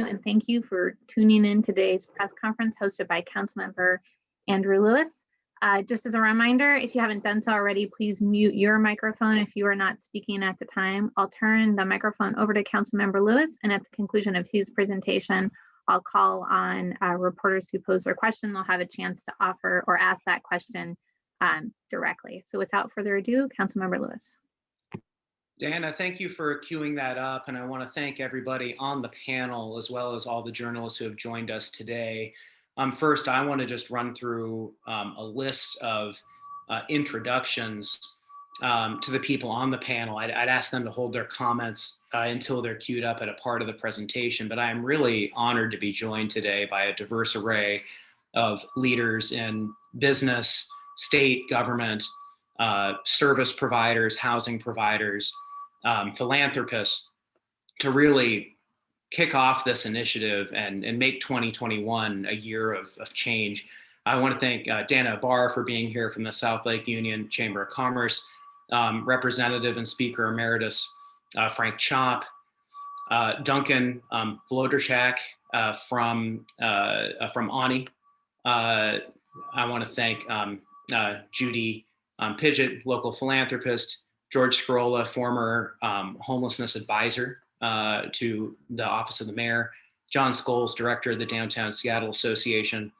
And thank you for tuning in today's press conference hosted by Councilmember Andrew Lewis. Just as a reminder, if you haven't done so already, please mute your microphone if you are not speaking at the time. I'll turn the microphone over to Councilmember Lewis, and at the conclusion of his presentation, I'll call on reporters who pose their question. They'll have a chance to offer or ask that question directly. So without further ado, Councilmember Lewis. Dana, thank you for queuing that up, and I want to thank everybody on the panel as well as all the journalists who have joined us today. First, I want to just run through a list of introductions to the people on the panel. I'd ask them to hold their comments until they're queued up at a part of the presentation, but I am really honored to be joined today by a diverse array of leaders in business, state government, service providers, housing providers, philanthropists, to really kick off this initiative and make 2021 a year of change. I want to thank Dana Barr for being here from the South Lake Union Chamber of Commerce, Representative and Speaker Emeritus Frank Chop, Duncan Vloderchak from ANI. I want to thank Judy Pidgett, local philanthropist, George Scrolla, former homelessness advisor to the Office of the Mayor, John Scholes, director of the Downtown Seattle Association,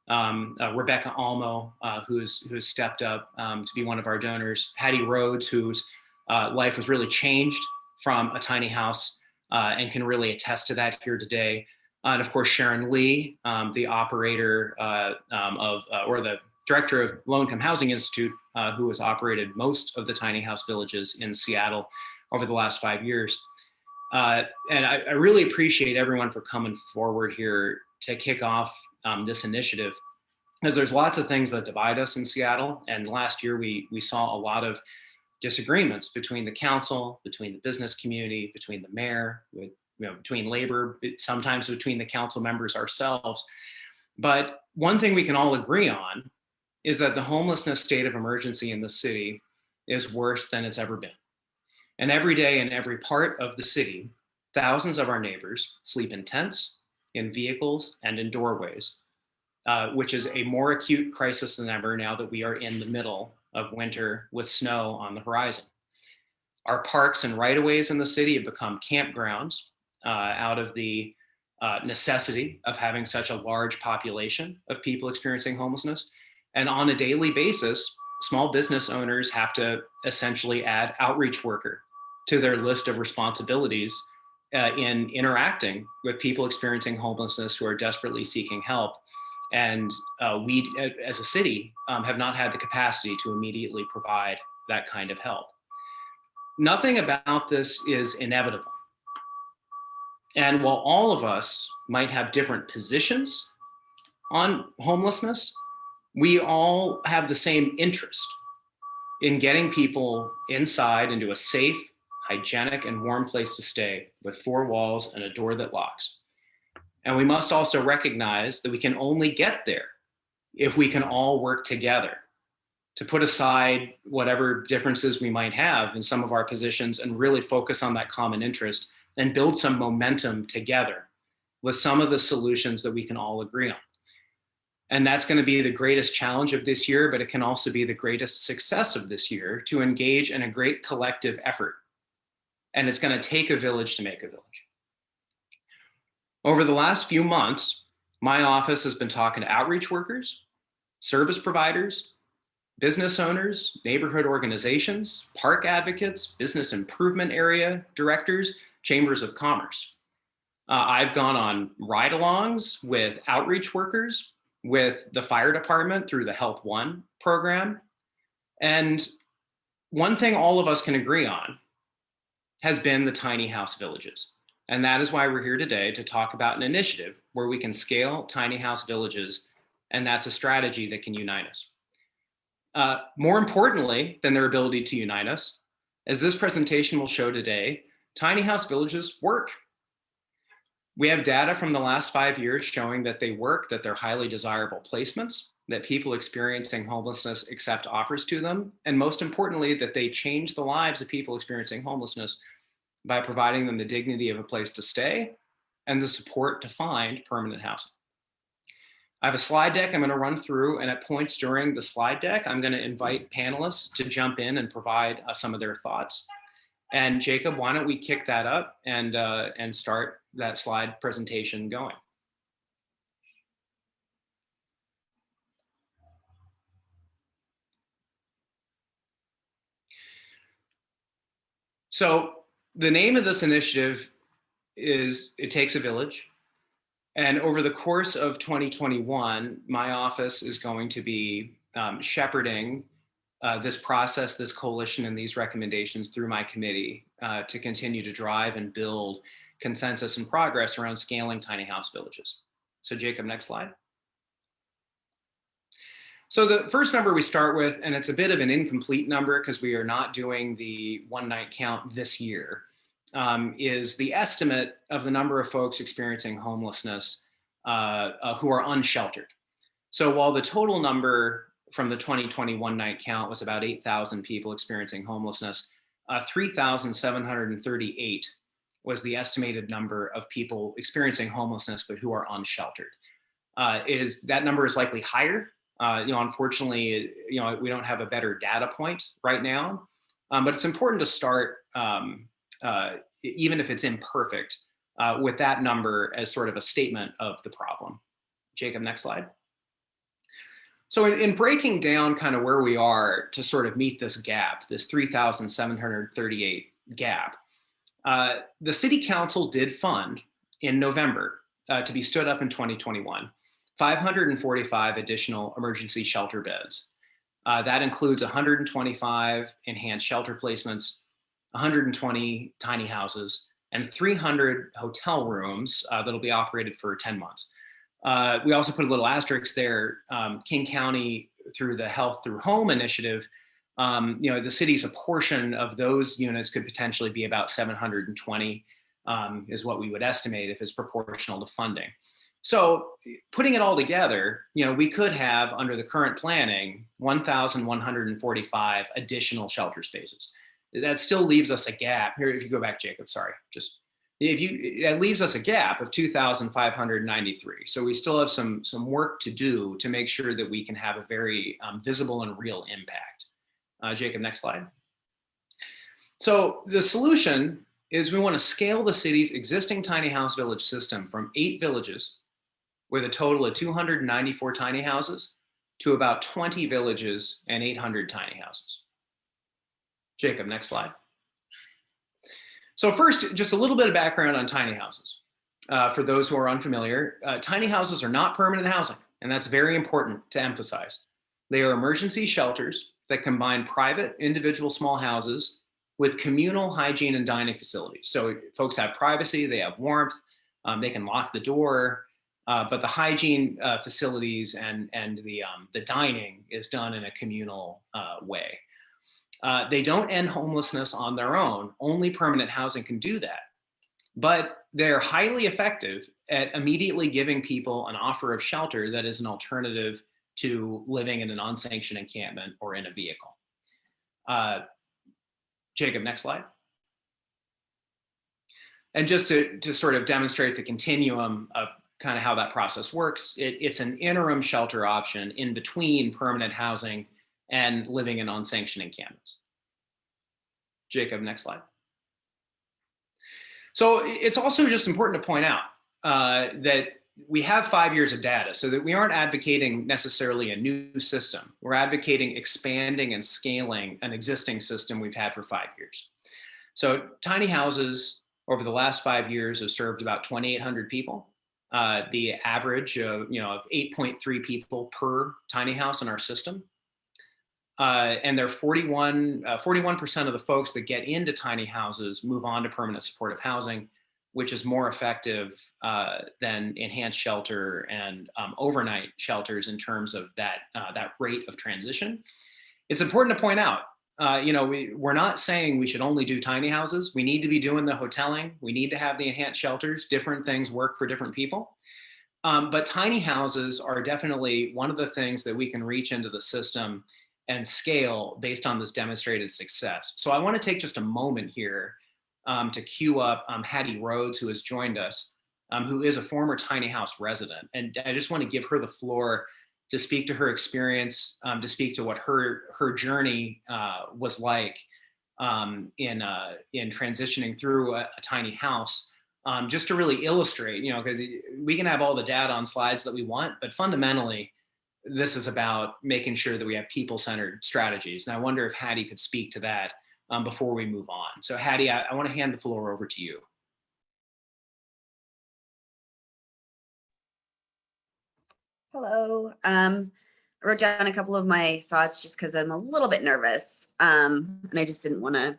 Rebecca Almo, who's stepped up to be one of our donors, Hattie Rhodes, whose life was really changed from a tiny house and can really attest to that here today. And of course, Sharon Lee, the operator or the director of Low Income Housing Institute, who has operated most of the tiny house villages in Seattle over the last 5 years. And I really appreciate everyone for coming forward here to kick off this initiative, because there's lots of things that divide us in Seattle. And last year we saw a lot of disagreements between the council, between the business community, between the mayor, between labor, sometimes between the council members ourselves. But one thing we can all agree on is that the homelessness state of emergency in the city is worse than it's ever been. And every day in every part of the city, thousands of our neighbors sleep in tents, in vehicles, and in doorways, which is a more acute crisis than ever now that we are in the middle of winter with snow on the horizon. Our parks and right-of-ways in the city have become campgrounds out of the necessity of having such a large population of people experiencing homelessness. And on a daily basis, small business owners have to essentially add outreach worker to their list of responsibilities in interacting with people experiencing homelessness who are desperately seeking help. And we, as a city, have not had the capacity to immediately provide that kind of help. Nothing about this is inevitable. And while all of us might have different positions on homelessness, we all have the same interest in getting people inside into a safe, hygienic, and warm place to stay with 4 walls and a door that locks. And we must also recognize that we can only get there if we can all work together to put aside whatever differences we might have in some of our positions and really focus on that common interest and build some momentum together with some of the solutions that we can all agree on. And that's going to be the greatest challenge of this year, but it can also be the greatest success of this year to engage in a great collective effort. And it's going to take a village to make a village. Over the last few months, my office has been talking to outreach workers, service providers, business owners, neighborhood organizations, park advocates, business improvement area directors, chambers of commerce. I've gone on ride-alongs with outreach workers, with the fire department through the Health One program. And one thing all of us can agree on has been the tiny house villages. And that is why we're here today to talk about an initiative where we can scale tiny house villages, and that's a strategy that can unite us. More importantly than their ability to unite us, as this presentation will show today, tiny house villages work. We have data from the last 5 years showing that they work, that they're highly desirable placements, that people experiencing homelessness accept offers to them, and most importantly, that they change the lives of people experiencing homelessness by providing them the dignity of a place to stay and the support to find permanent housing. I have a slide deck I'm going to run through, and at points during the slide deck, I'm going to invite panelists to jump in and provide some of their thoughts. And Jacob, why don't we kick that up and start that slide presentation going? So the name of this initiative is It Takes a Village. And over the course of 2021, my office is going to be shepherding this process, this coalition, and these recommendations through my committee to continue to drive and build consensus and progress around scaling tiny house villages. So Jacob, next slide. So the first number we start with, and it's a bit of an incomplete number because we are not doing the one night count this year, is the estimate of the number of folks experiencing homelessness who are unsheltered. So while the total number from the 2021 night count was about 8,000 people experiencing homelessness, 3,738 was the estimated number of people experiencing homelessness but who are unsheltered. That number is likely higher. Unfortunately, we don't have a better data point right now, but it's important to start, even if it's imperfect, with that number as sort of a statement of the problem. Jacob, next slide. So in breaking down kind of where we are to sort of meet this gap, this 3,738 gap, the City Council did fund in November to be stood up in 2021, 545 additional emergency shelter beds. That includes 125 enhanced shelter placements, 120 tiny houses, and 300 hotel rooms that'll be operated for 10 months. We also put a little asterisk there. King County, through the Health Through Home initiative, the city's a portion of those units could potentially be about 720, is what we would estimate if it's proportional to funding. So putting it all together, we could have, under the current planning, 1,145 additional shelter spaces. That still leaves us a gap. Here, if you go back, Jacob, sorry, that leaves us a gap of 2,593. So we still have some work to do to make sure that we can have a very visible and real impact. Jacob, next slide. So the solution is we want to scale the city's existing tiny house village system from 8 villages with a total of 294 tiny houses to about 20 villages and 800 tiny houses. Jacob, next slide. So first, just a little bit of background on tiny houses. For those who are unfamiliar, tiny houses are not permanent housing, and that's very important to emphasize. They are emergency shelters that combine private individual small houses with communal hygiene and dining facilities. So folks have privacy, they have warmth, they can lock the door, but the hygiene facilities and the dining is done in a communal way. They don't end homelessness on their own. Only permanent housing can do that. But they're highly effective at immediately giving people an offer of shelter that is an alternative to living in an unsanctioned encampment or in a vehicle. Jacob, next slide. And just to sort of demonstrate the continuum of kind of how that process works, it's an interim shelter option in between permanent housing and living in unsanctioned encampments. Jacob, next slide. So it's also just important to point out that we have 5 years of data, so that we aren't advocating necessarily a new system. We're advocating expanding and scaling an existing system we've had for 5 years. So tiny houses over the last 5 years have served about 2,800 people. The average of 8.3 people per tiny house in our system. And they're 41% of the folks that get into tiny houses move on to permanent supportive housing, which is more effective than enhanced shelter and overnight shelters in terms of that rate of transition. It's important to point out, we're not saying we should only do tiny houses. We need to be doing the hoteling. We need to have the enhanced shelters. Different things work for different people. But tiny houses are definitely one of the things that we can reach into the system and scale based on this demonstrated success. So I want to take just a moment here to queue up Hattie Rhodes, who has joined us. who is a former tiny house resident. And I just want to give her the floor to speak to her experience, to speak to what her journey was like in transitioning through a tiny house, just to really illustrate, because we can have all the data on slides that we want, but fundamentally, this is about making sure that we have people-centered strategies. And I wonder if Hattie could speak to that before we move on. So Hattie, I want to hand the floor over to you. Hello. I wrote down a couple of my thoughts just because I'm a little bit nervous, and I just didn't want to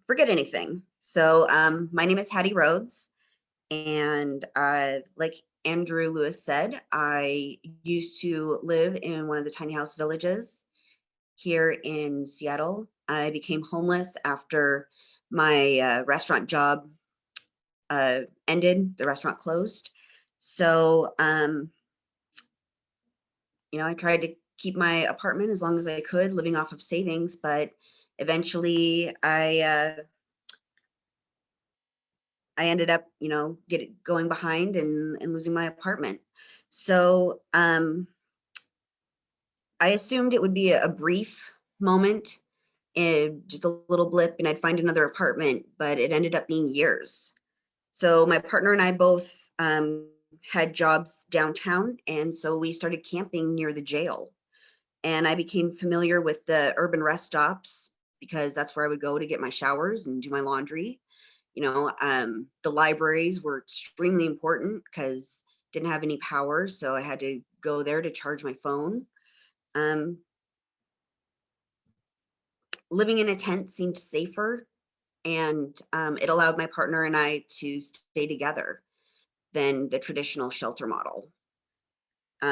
forget anything. So my name is Hattie Rhodes, and like Andrew Lewis said, I used to live in one of the tiny house villages here in Seattle. I became homeless after my restaurant job ended. The restaurant closed. So I tried to keep my apartment as long as I could, living off of savings, but eventually I ended up, going behind and losing my apartment. So I assumed it would be a brief moment, just a little blip, and I'd find another apartment, but it ended up being years. So my partner and I both had jobs downtown, and so we started camping near the jail. And I became familiar with the urban rest stops because that's where I would go to get my showers and do my laundry. The libraries were extremely important because didn't have any power, so I had to go there to charge my phone. Living in a tent seemed safer, and it allowed my partner and I to stay together than the traditional shelter model. But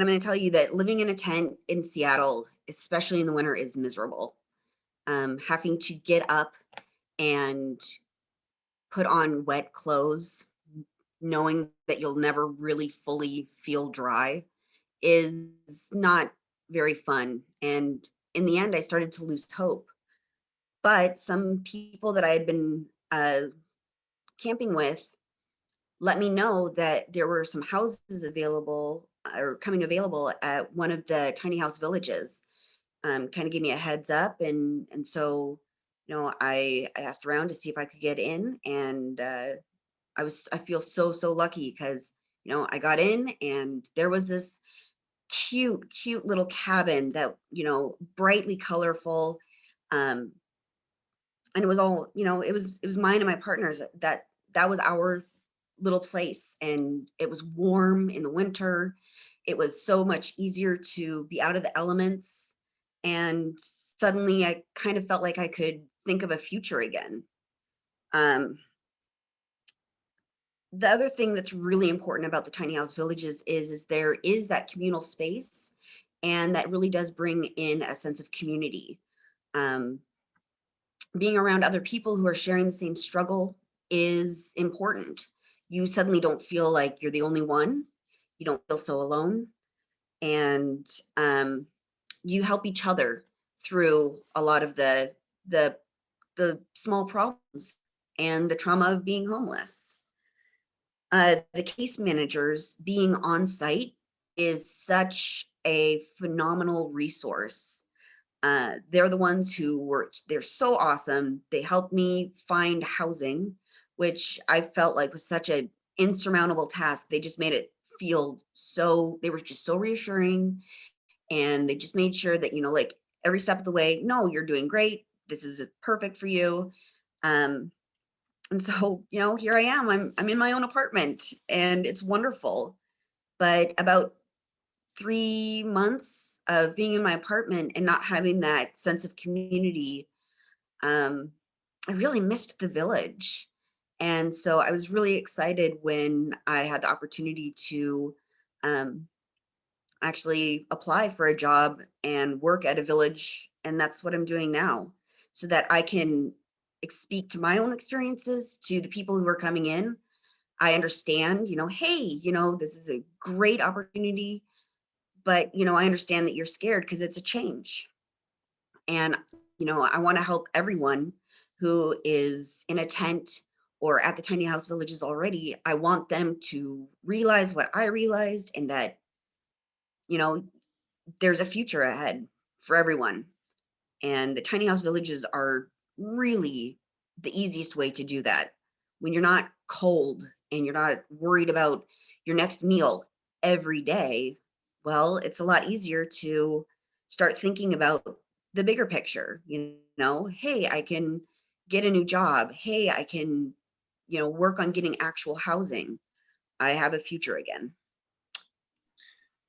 I'm going to tell you that living in a tent in Seattle, especially in the winter, is miserable. Having to get up and put on wet clothes, knowing that you'll never really fully feel dry, is not very fun. And in the end, I started to lose hope. But some people that I had been camping with let me know that there were some houses available or coming available at one of the tiny house villages. Kind of gave me a heads up, and so I asked around to see if I could get in, and I feel so lucky because I got in, and there was this cute little cabin that brightly colorful, and it was all it was mine and my partner's. That was our little place, and it was warm in the winter. It was so much easier to be out of the elements, and suddenly I kind of felt like I could think of a future again. The other thing that's really important about the tiny house villages is there is that communal space, and that really does bring in a sense of community. Being around other people who are sharing the same struggle is important. You suddenly don't feel like you're the only one. You don't feel so alone. And you help each other through a lot of the small problems and the trauma of being homeless. The case managers being on site is such a phenomenal resource. They're the ones they're so awesome. They helped me find housing, which I felt like was such an insurmountable task. They just made it feel they were just so reassuring, and they just made sure that, like every step of the way, no, you're doing great. This is perfect for you. And so, here I am, I'm in my own apartment, and it's wonderful. But about 3 months of being in my apartment and not having that sense of community, I really missed the village. And so I was really excited when I had the opportunity to actually apply for a job and work at a village. And that's what I'm doing now, so that I can speak to my own experiences to the people who are coming in. I understand, hey, this is a great opportunity, but I understand that you're scared because it's a change. And I want to help everyone who is in a tent or at the tiny house villages already, I want them to realize what I realized, and that, you know, there's a future ahead for everyone. And the tiny house villages are really the easiest way to do that. When you're not cold and you're not worried about your next meal every day, well, it's a lot easier to start thinking about the bigger picture. You know, hey, I can get a new job. Hey, I can, work on getting actual housing. I have a future again.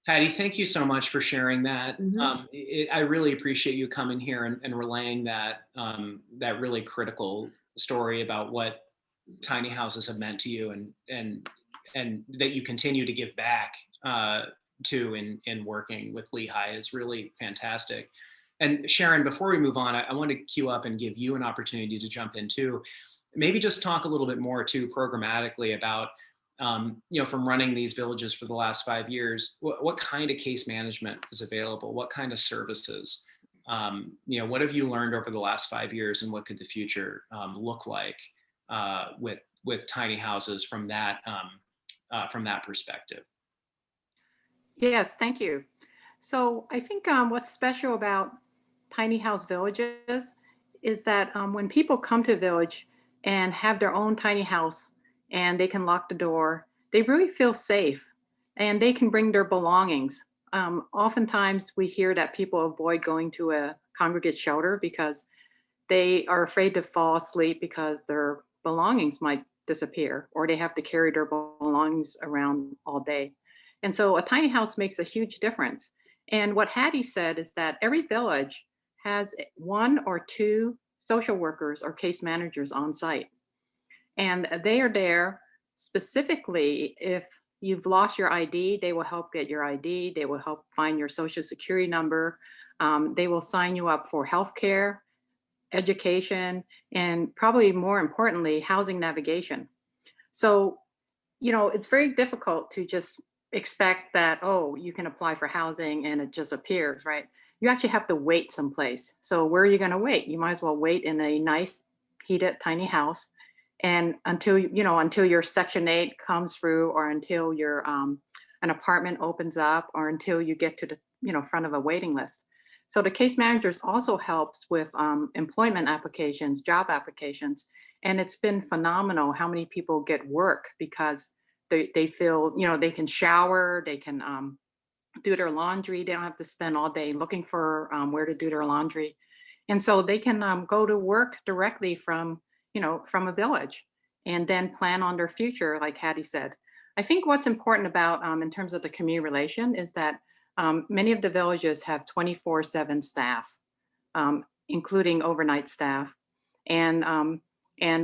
Patty, thank you so much for sharing that. Mhm. I really appreciate you coming here and relaying that that really critical story about what tiny houses have meant to you, and that you continue to give back to in working with Lehigh is really fantastic. And Sharon, before we move on, I want to queue up and give you an opportunity to jump in too. Maybe just talk a little bit more too programmatically about from running these villages for the last 5 years, what kind of case management is available? What kind of services? What have you learned over the last 5 years, and what could the future look like with tiny houses from that perspective? Yes, thank you. So I think what's special about tiny house villages is that when people come to a village and have their own tiny house and they can lock the door, they really feel safe and they can bring their belongings. Oftentimes we hear that people avoid going to a congregate shelter because they are afraid to fall asleep because their belongings might disappear or they have to carry their belongings around all day. And so a tiny house makes a huge difference. And what Hattie said is that every village has one or two social workers or case managers on site. And they are there specifically if you've lost your ID, they will help get your ID, they will help find your social security number, they will sign you up for health care, education, and probably more importantly, housing navigation. So, it's very difficult to just expect that, oh, you can apply for housing and it just appears, right? You actually have to wait someplace. So, where are you going to wait? You might as well wait in a nice, heated, tiny house. And until your Section 8 comes through, or until your an apartment opens up, or until you get to the front of a waiting list. So the case managers also helps with employment applications, job applications, and it's been phenomenal how many people get work because they feel they can shower, they can do their laundry, they don't have to spend all day looking for where to do their laundry, and so they can go to work directly from a village, and then plan on their future, like Hattie said. I think what's important about in terms of the community relation is that many of the villages have 24/7 staff, including overnight staff. And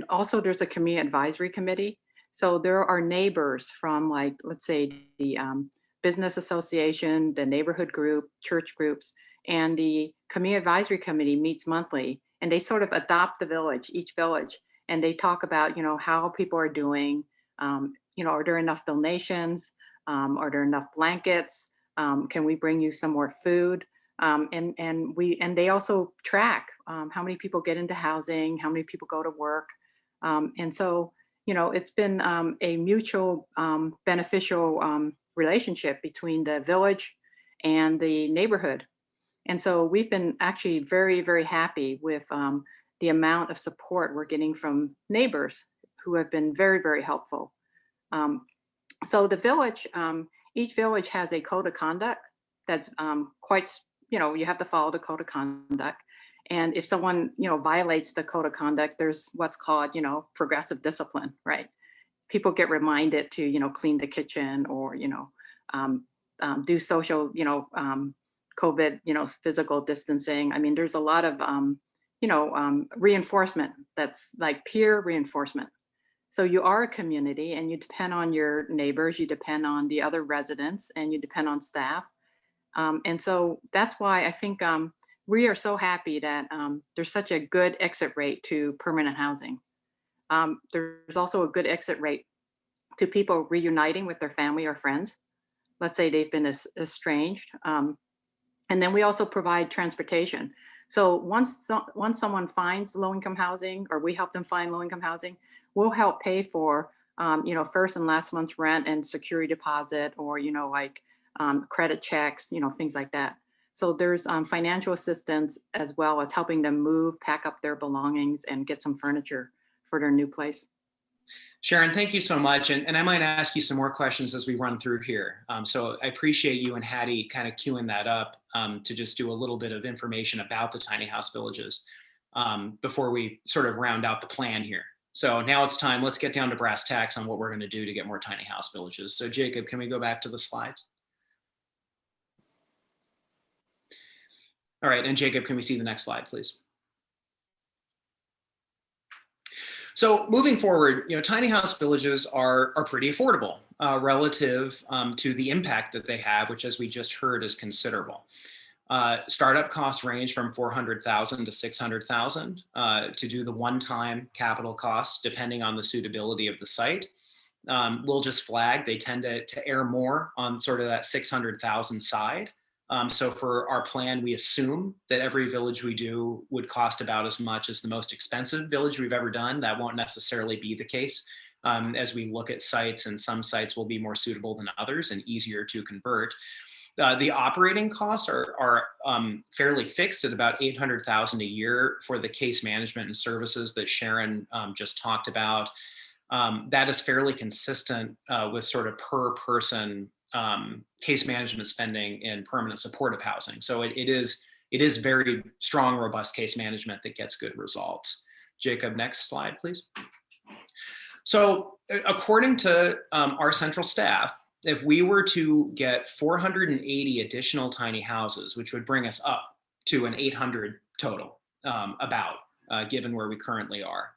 also there's a community advisory committee. So there are neighbors from, like, let's say the business association, the neighborhood group, church groups, and the community advisory committee meets monthly, and they sort of adopt the village, each village, and they talk about, how people are doing, are there enough donations? Are there enough blankets? Can we bring you some more food? And they also track how many people get into housing, how many people go to work, and so it's been a mutual beneficial relationship between the village and the neighborhood, and so we've been actually very, very happy with the amount of support we're getting from neighbors who have been very, very helpful. So the village, each village has a code of conduct that's you have to follow the code of conduct. And if someone, violates the code of conduct, there's what's called, progressive discipline, right? People get reminded to, clean the kitchen, or, do social, COVID, physical distancing. I mean, there's a lot of, reinforcement that's like peer reinforcement. So you are a community and you depend on your neighbors, you depend on the other residents, and you depend on staff. And so that's why I think we are so happy that there's such a good exit rate to permanent housing. There's also a good exit rate to people reuniting with their family or friends. Let's say they've been estranged. And then we also provide transportation. So once someone finds low-income housing, or we help them find low-income housing, we'll help pay for, first and last month's rent and security deposit, or, credit checks, things like that. So there's financial assistance, as well as helping them move, pack up their belongings, and get some furniture for their new place. Sharon, thank you so much. And I might ask you some more questions as we run through here. So I appreciate you and Hattie kind of queuing that up to just do a little bit of information about the tiny house villages before we sort of round out the plan here. So now it's time, let's get down to brass tacks on what we're going to do to get more tiny house villages. So Jacob, can we go back to the slides? All right, and Jacob, can we see the next slide, please? So moving forward, tiny house villages are pretty affordable relative to the impact that they have, which, as we just heard, is considerable. Startup costs range from $400,000 to $600,000 to do the one-time capital costs, depending on the suitability of the site. We'll just flag, they tend to err more on sort of that $600,000 side. So for our plan, we assume that every village we do would cost about as much as the most expensive village we've ever done. That won't necessarily be the case as we look at sites, and some sites will be more suitable than others and easier to convert. The operating costs are fairly fixed at about $800,000 a year for the case management and services that Sharon just talked about. That is fairly consistent with sort of per person case management spending in permanent supportive housing. So it is very strong, robust case management that gets good results. Jacob, next slide, please. So according to our central staff, if we were to get 480 additional tiny houses, which would bring us up to an 800 total, given where we currently are,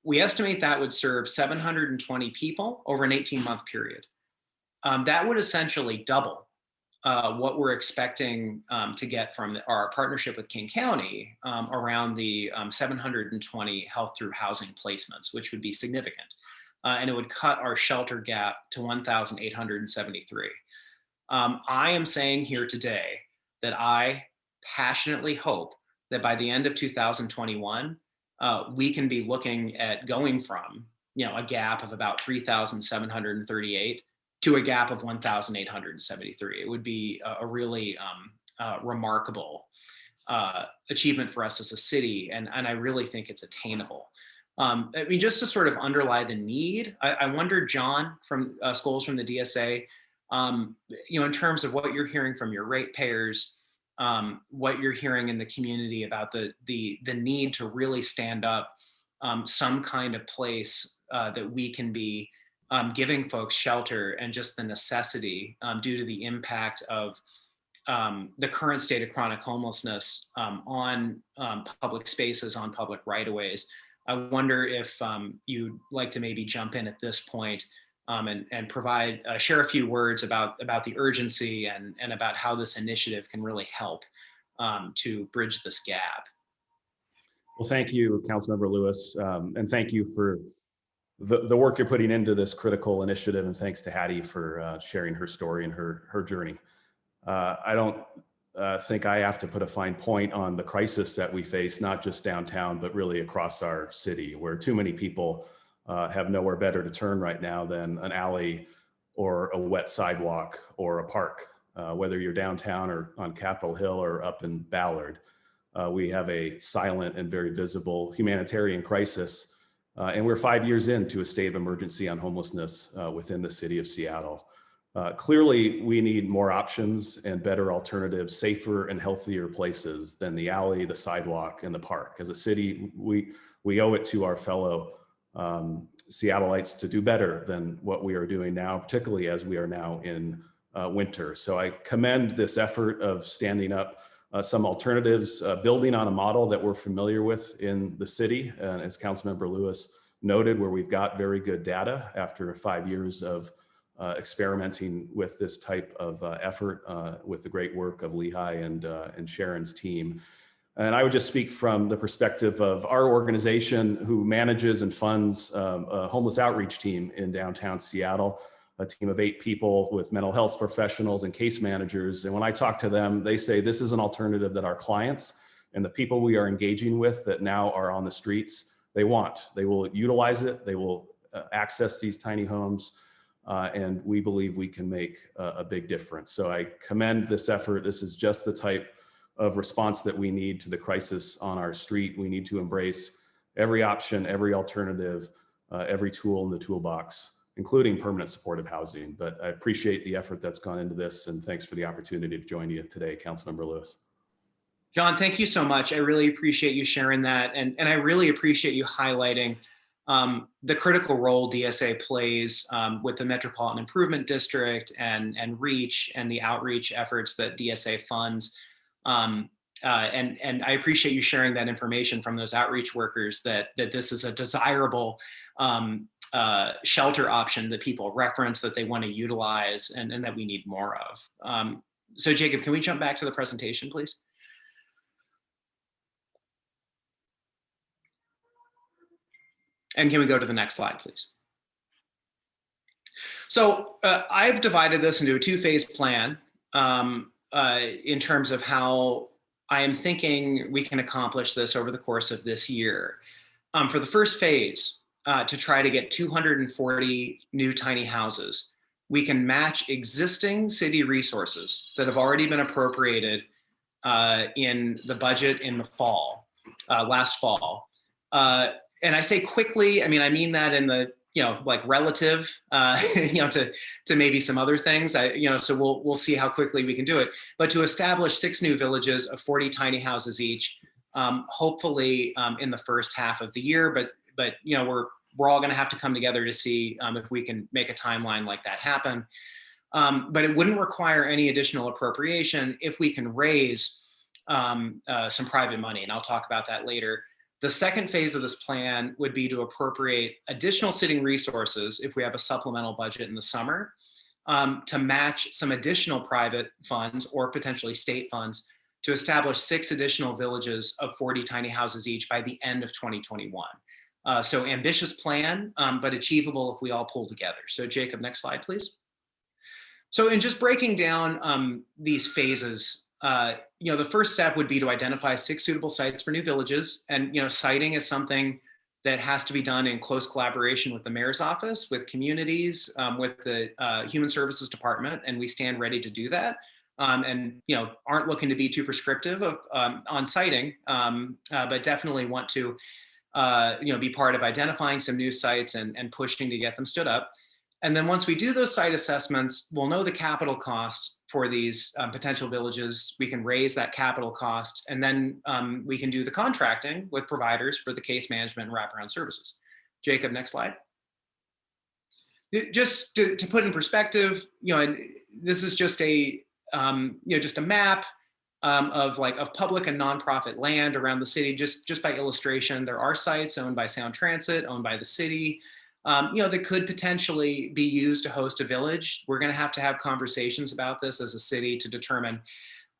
we estimate that would serve 720 people over an 18-month period. That would essentially double what we're expecting to get from our partnership with King County around the 720 health through housing placements, which would be significant. And it would cut our shelter gap to 1,873. I am saying here today that I passionately hope that by the end of 2021, we can be looking at going from a gap of about 3,738 to a gap of 1,873. It would be a really remarkable achievement for us as a city, and I really think it's attainable. Just to sort of underlie the need, I wonder, John from Scholes from the DSA, in terms of what you're hearing from your ratepayers, what you're hearing in the community about the need to really stand up some kind of place that we can be giving folks shelter, and just the necessity due to the impact of the current state of chronic homelessness on public spaces, on public right-of-ways. I wonder if you'd like to maybe jump in at this point and provide, share a few words about the urgency and about how this initiative can really help to bridge this gap. Well, thank you, Councilmember Lewis, and thank you for the work you're putting into this critical initiative, and thanks to Hattie for sharing her story and her journey. I don't think I have to put a fine point on the crisis that we face, not just downtown, but really across our city, where too many people have nowhere better to turn right now than an alley or a wet sidewalk or a park. Whether you're downtown or on Capitol Hill or up in Ballard, we have a silent and very visible humanitarian crisis. And we're 5 years into a state of emergency on homelessness within the city of Seattle. Clearly, we need more options and better alternatives, safer and healthier places than the alley, the sidewalk, and the park. As a city, we owe it to our fellow Seattleites to do better than what we are doing now, particularly as we are now in winter. So I commend this effort of standing up some alternatives, building on a model that we're familiar with in the city, as Councilmember Lewis noted, where we've got very good data after 5 years of experimenting with this type of effort with the great work of Lehigh and Sharon's team. And I would just speak from the perspective of our organization, who manages and funds a homeless outreach team in downtown Seattle, a team of 8 people with mental health professionals and case managers. And when I talk to them, they say this is an alternative that our clients And the people we are engaging with that now are on the streets, they will utilize it. They will access these tiny homes. And we believe we can make a big difference. So I commend this effort. This is just the type of response that we need to the crisis on our street. We need to embrace every option, every alternative, every tool in the toolbox, including permanent supportive housing. But I appreciate the effort that's gone into this, and thanks for the opportunity to join you today, Councilmember Lewis. John, thank you so much. I really appreciate you sharing that. And I really appreciate you highlighting the critical role DSA plays with the Metropolitan Improvement District and REACH and the outreach efforts that DSA funds. And I appreciate you sharing that information from those outreach workers that this is a desirable shelter option that people reference, that they want to utilize, and that we need more of. So Jacob, can we jump back to the presentation, please? And can we go to the next slide, please? So I've divided this into a two-phase plan in terms of how I am thinking we can accomplish this over the course of this year. For the first phase, to try to get 240 new tiny houses, we can match existing city resources that have already been appropriated in the budget in the fall, last fall. And I say quickly, I mean that in the, like relative, to maybe some other things, so we'll see how quickly we can do it. But to establish 6 new villages of 40 tiny houses each, hopefully in the first half of the year, but we're all gonna have to come together to see if we can make a timeline like that happen. But it wouldn't require any additional appropriation if we can raise some private money, and I'll talk about that later. The second phase of this plan would be to appropriate additional sitting resources if we have a supplemental budget in the summer to match some additional private funds or potentially state funds to establish 6 additional villages of 40 tiny houses each by the end of 2021. So ambitious plan, but achievable if we all pull together. So Jacob, next slide, please. So in just breaking down these phases, the first step would be to identify 6 suitable sites for new villages. And, siting is something that has to be done in close collaboration with the mayor's office, with communities, with the Human Services Department, and we stand ready to do that. And, aren't looking to be too prescriptive on siting, but definitely want to, be part of identifying some new sites and pushing to get them stood up. And then once we do those site assessments, we'll know the capital cost for these potential villages. We can raise that capital cost, and then we can do the contracting with providers for the case management and wraparound services. Jacob, next slide. Just to put in perspective, and this is just a just a map of public and nonprofit land around the city. Just by illustration, there are sites owned by Sound Transit, owned by the city, that could potentially be used to host a village. We're going to have conversations about this as a city to determine,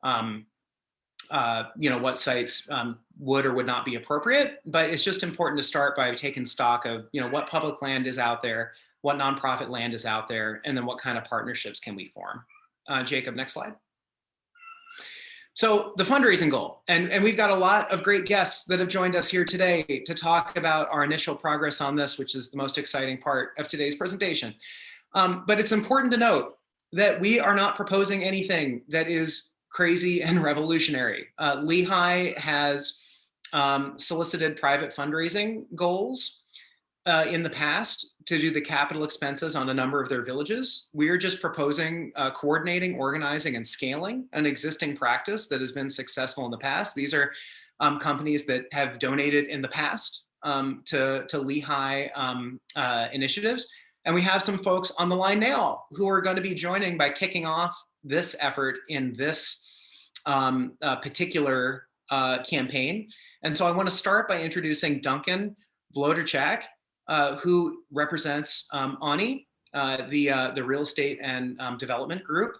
what sites would or would not be appropriate. But it's just important to start by taking stock of, what public land is out there, what nonprofit land is out there, and then what kind of partnerships can we form. Jacob, next slide. So the fundraising goal, and we've got a lot of great guests that have joined us here today to talk about our initial progress on this, which is the most exciting part of today's presentation. But it's important to note that we are not proposing anything that is crazy and revolutionary. Lehigh has solicited private fundraising goals in the past to do the capital expenses on a number of their villages. We're just proposing coordinating, organizing, and scaling an existing practice that has been successful in the past. These are companies that have donated in the past to Lehigh initiatives. And we have some folks on the line now who are going to be joining by kicking off this effort in this particular campaign. And so I want to start by introducing Duncan Vloderchak, who represents Ani, the real estate and development group,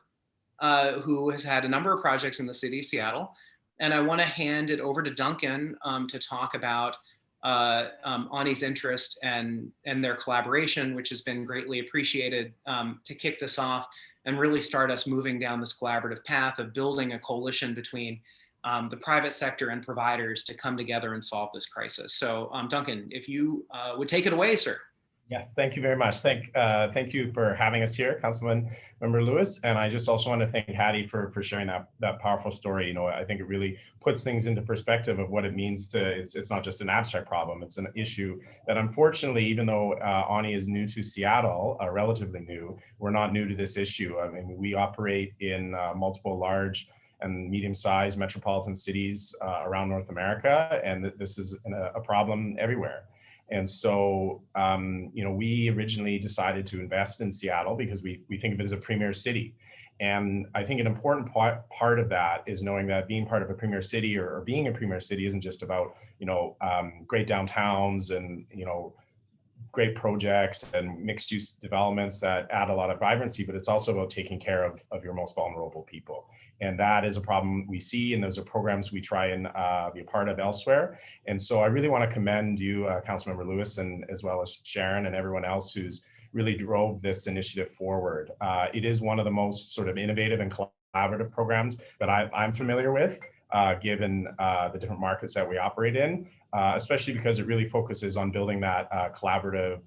who has had a number of projects in the city of Seattle. And I want to hand it over to Duncan to talk about Ani's interest and their collaboration, which has been greatly appreciated, to kick this off and really start us moving down this collaborative path of building a coalition between the private sector and providers to come together and solve this crisis. So Duncan, if you would take it away, sir. Yes, thank you very much. Thank you for having us here, Councilmember Lewis. And I just also want to thank Hattie for sharing that powerful story. You know, I think it really puts things into perspective of what it means to, it's not just an abstract problem, it's an issue that unfortunately, even though Ani is new to Seattle, relatively new, we're not new to this issue. I mean, we operate in multiple large and medium-sized metropolitan cities around North America, and this is a problem everywhere. And so, you know, we originally decided to invest in Seattle because we think of it as a premier city. And I think an important part of that is knowing that being part of a premier city or being a premier city isn't just about, you know, great downtowns and, you know, great projects and mixed use developments that add a lot of vibrancy, but it's also about taking care of your most vulnerable people. And that is a problem we see, and those are programs we try and be a part of elsewhere. And so I really want to commend you, Councilmember Lewis, and as well as Sharon and everyone else who's really drove this initiative forward. It is one of the most sort of innovative and collaborative programs that I'm familiar with, given the different markets that we operate in, especially because it really focuses on building that collaborative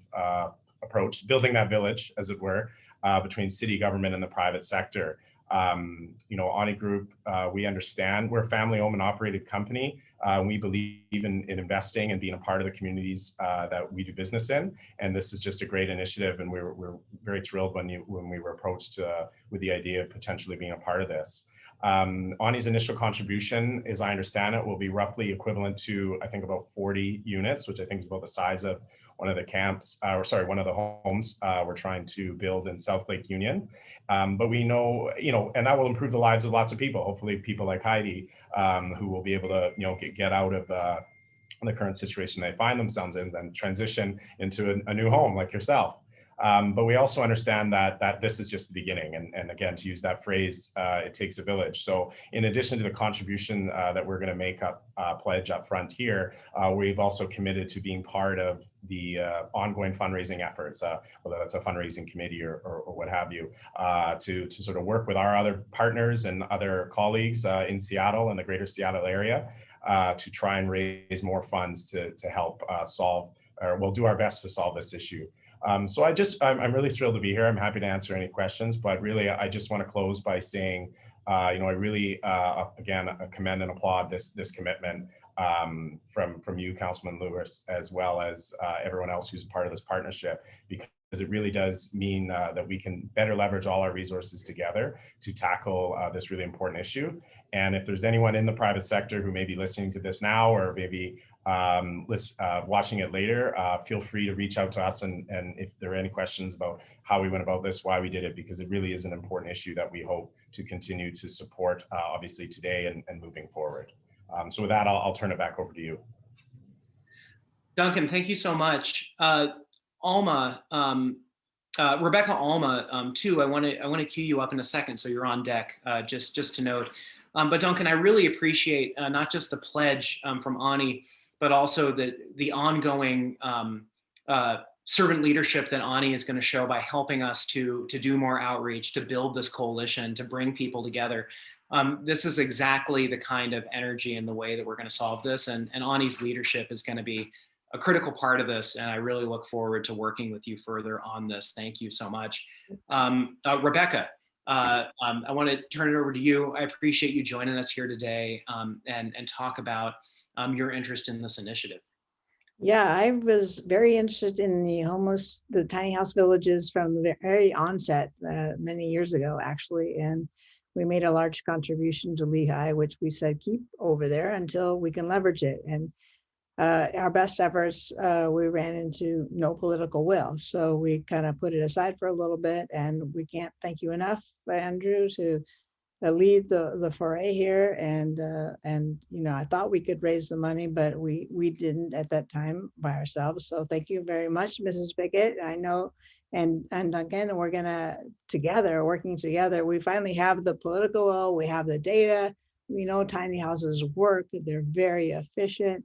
approach, building that village, as it were, between city government and the private sector. You know, Ani Group, we understand we're a family-owned and operated company. We believe in investing and being a part of the communities that we do business in. And this is just a great initiative. And we're very thrilled when we were approached with the idea of potentially being a part of this. Ani's initial contribution, as I understand it, will be roughly equivalent to, I think, about 40 units, which I think is about the size of one of the camps, one of the homes we're trying to build in South Lake Union. But we know, you know, and that will improve the lives of lots of people, hopefully people like Heidi, who will be able to, you know, get out of the current situation they find themselves in and transition into a new home like yourself. But we also understand that this is just the beginning. And again, to use that phrase, it takes a village. So in addition to the contribution that we're going to make pledge up front here, we've also committed to being part of the ongoing fundraising efforts, whether that's a fundraising committee or what have you, to sort of work with our other partners and other colleagues in Seattle and the greater Seattle area to try and raise more funds to help solve, or we'll do our best to solve this issue. So I'm really thrilled to be here. I'm happy to answer any questions, but really I just want to close by saying, you know, I really, again, commend and applaud this commitment from you, Councilman Lewis, as well as everyone else who's a part of this partnership, because it really does mean that we can better leverage all our resources together to tackle this really important issue. And if there's anyone in the private sector who may be listening to this now, or maybe watching it later, feel free to reach out to us, and if there are any questions about how we went about this, why we did it, because it really is an important issue that we hope to continue to support, obviously today and moving forward. So with that, I'll turn it back over to you. Duncan, thank you so much. Alma, Rebecca Alma, too, I want to cue you up in a second, so you're on deck, just to note. But Duncan, I really appreciate not just the pledge from Ani, but also the ongoing servant leadership that Ani is going to show by helping us to do more outreach, to build this coalition, to bring people together. This is exactly the kind of energy and the way that we're going to solve this. And Ani's leadership is going to be a critical part of this. And I really look forward to working with you further on this. Thank you so much. Rebecca, I want to turn it over to you. I appreciate you joining us here today and talk about your interest in this initiative. Yeah, I was very interested in the tiny house villages from the very onset, many years ago, actually. And we made a large contribution to Lehigh, which we said keep over there until we can leverage it. And our best efforts, we ran into no political will. So we kind of put it aside for a little bit, and we can't thank you enough, Andrew, to lead the foray here. And you know, I thought we could raise the money, but we didn't at that time by ourselves. So thank you very much, Mrs. Pickett. I know, and again, we're gonna working together. We finally have the political will, we have the data. We know tiny houses work, they're very efficient,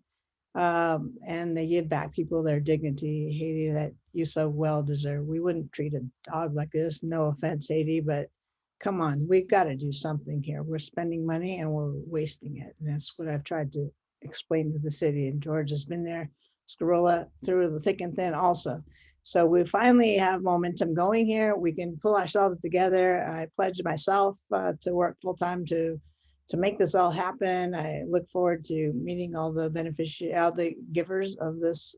and they give back people their dignity, Haiti, that you so well deserve. We wouldn't treat a dog like this, no offense, Haiti, but come on, we've got to do something here. We're spending money and we're wasting it. And that's what I've tried to explain to the city. And George has been there, Scarola, through the thick and thin also. So we finally have momentum going here. We can pull ourselves together. I pledged myself to work full time to make this all happen. I look forward to meeting all the the givers of this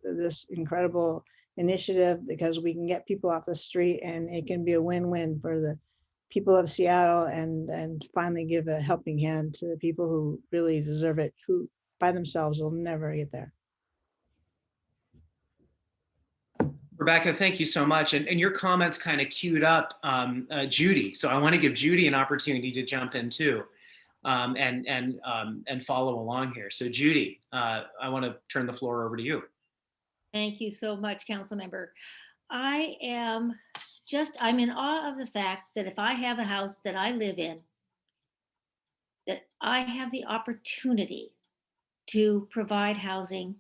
incredible initiative, because we can get people off the street and it can be a win-win for the people of Seattle, and finally give a helping hand to the people who really deserve it, who by themselves will never get there. Rebecca, thank you so much. And your comments kind of queued up Judy. So I want to give Judy an opportunity to jump in too, and follow along here. So Judy, I want to turn the floor over to you. Thank you so much, Councilmember. I'm in awe of the fact that if I have a house that I live in, that I have the opportunity to provide housing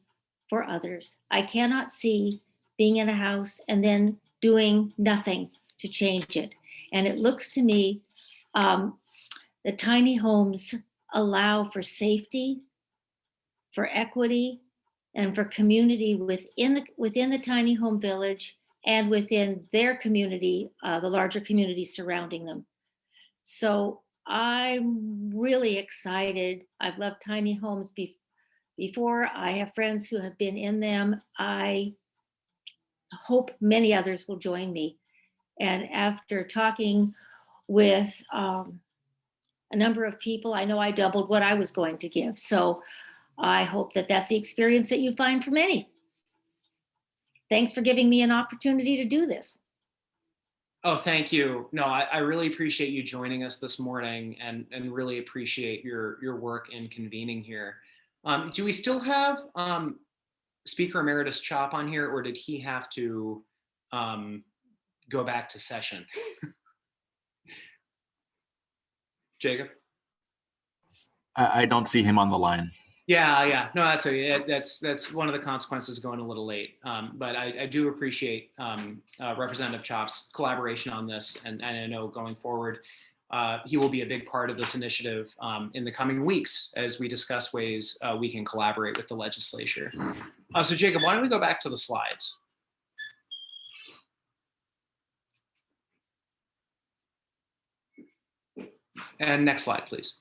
for others. I cannot see being in a house and then doing nothing to change it. And it looks to me, the tiny homes allow for safety, for equity, and for community within the tiny home village and within their community, the larger community surrounding them. So I'm really excited. I've loved tiny homes before. I have friends who have been in them. I hope many others will join me. And after talking with a number of people, I know I doubled what I was going to give. So I hope that that's the experience that you find for many. Thanks for giving me an opportunity to do this. Oh, thank you. No, I really appreciate you joining us this morning, and really appreciate your work in convening here. Do we still have Speaker Emeritus Chop on here, or did he have to go back to session? Jacob? I don't see him on the line. Yeah. No, that's okay. That's one of the consequences of going a little late. But I do appreciate Representative Chop's collaboration on this, and I know going forward, he will be a big part of this initiative in the coming weeks as we discuss ways we can collaborate with the legislature. So Jacob, why don't we go back to the slides? And next slide, please.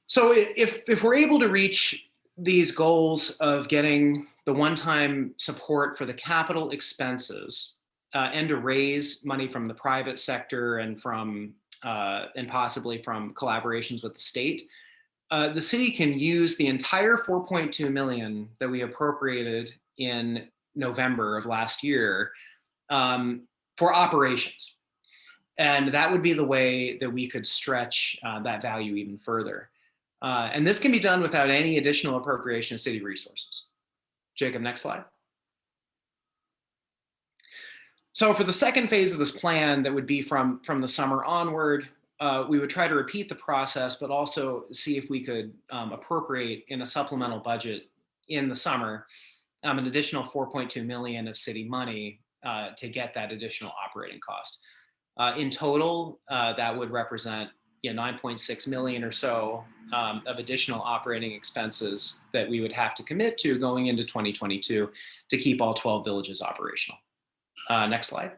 So if we're able to reach these goals of getting the one-time support for the capital expenses and to raise money from the private sector and possibly from collaborations with the state, the city can use the entire 4.2 million that we appropriated in November of last year for operations. And that would be the way that we could stretch that value even further. And this can be done without any additional appropriation of city resources. Jacob, next slide. So for the second phase of this plan, that would be from the summer onward, we would try to repeat the process, but also see if we could appropriate in a supplemental budget in the summer an additional 4.2 million of city money to get that additional operating cost. In total, that would represent 9.6 million or so of additional operating expenses that we would have to commit to going into 2022 to keep all 12 villages operational. Next slide.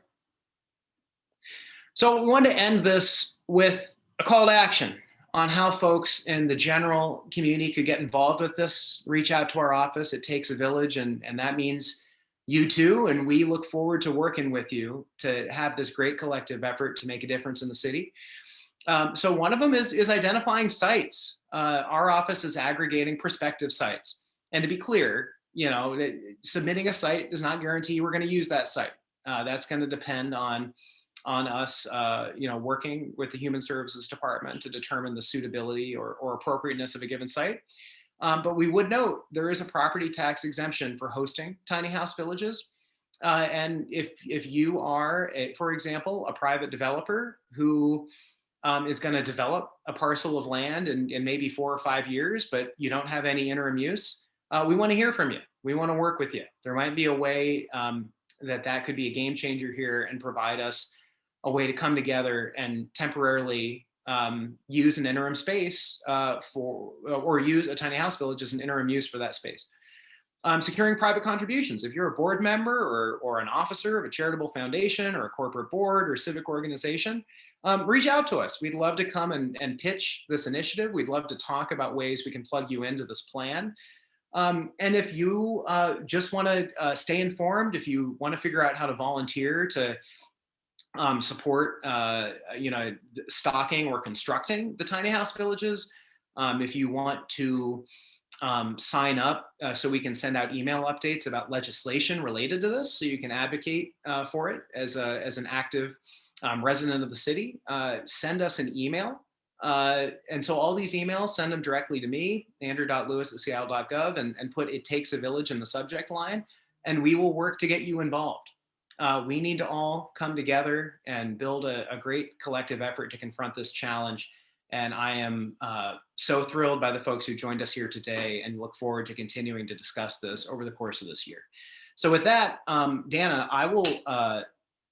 So we wanted to end this with a call to action on how folks in the general community could get involved with this. Reach out to our office. It takes a village, and that means you too, and we look forward to working with you to have this great collective effort to make a difference in the city. So one of them is identifying sites. Our office is aggregating prospective sites. And to be clear, submitting a site does not guarantee we're going to use that site. That's going to depend on us, working with the Human Services Department to determine the suitability or appropriateness of a given site. But we would note there is a property tax exemption for hosting tiny house villages. And if you are, for example, a private developer who is going to develop a parcel of land in maybe 4 or 5 years, but you don't have any interim use, we want to hear from you. We want to work with you. There might be a way that could be a game changer here and provide us a way to come together and temporarily use an interim space or use a tiny house village as an interim use for that space. Securing private contributions. If you're a board member or an officer of a charitable foundation or a corporate board or civic organization, reach out to us. We'd love to come and pitch this initiative. We'd love to talk about ways we can plug you into this plan. And if you just want to stay informed, if you want to figure out how to volunteer to support, stocking or constructing the tiny house villages, if you want to sign up so we can send out email updates about legislation related to this, so you can advocate for it as an active resident of the city, send us an email. And so all these emails, send them directly to me, andrew.lewis@seattle.gov, and put "It Takes a Village" in the subject line, and we will work to get you involved. We need to all come together and build a great collective effort to confront this challenge. And I am so thrilled by the folks who joined us here today and look forward to continuing to discuss this over the course of this year. So with that, Dana, I will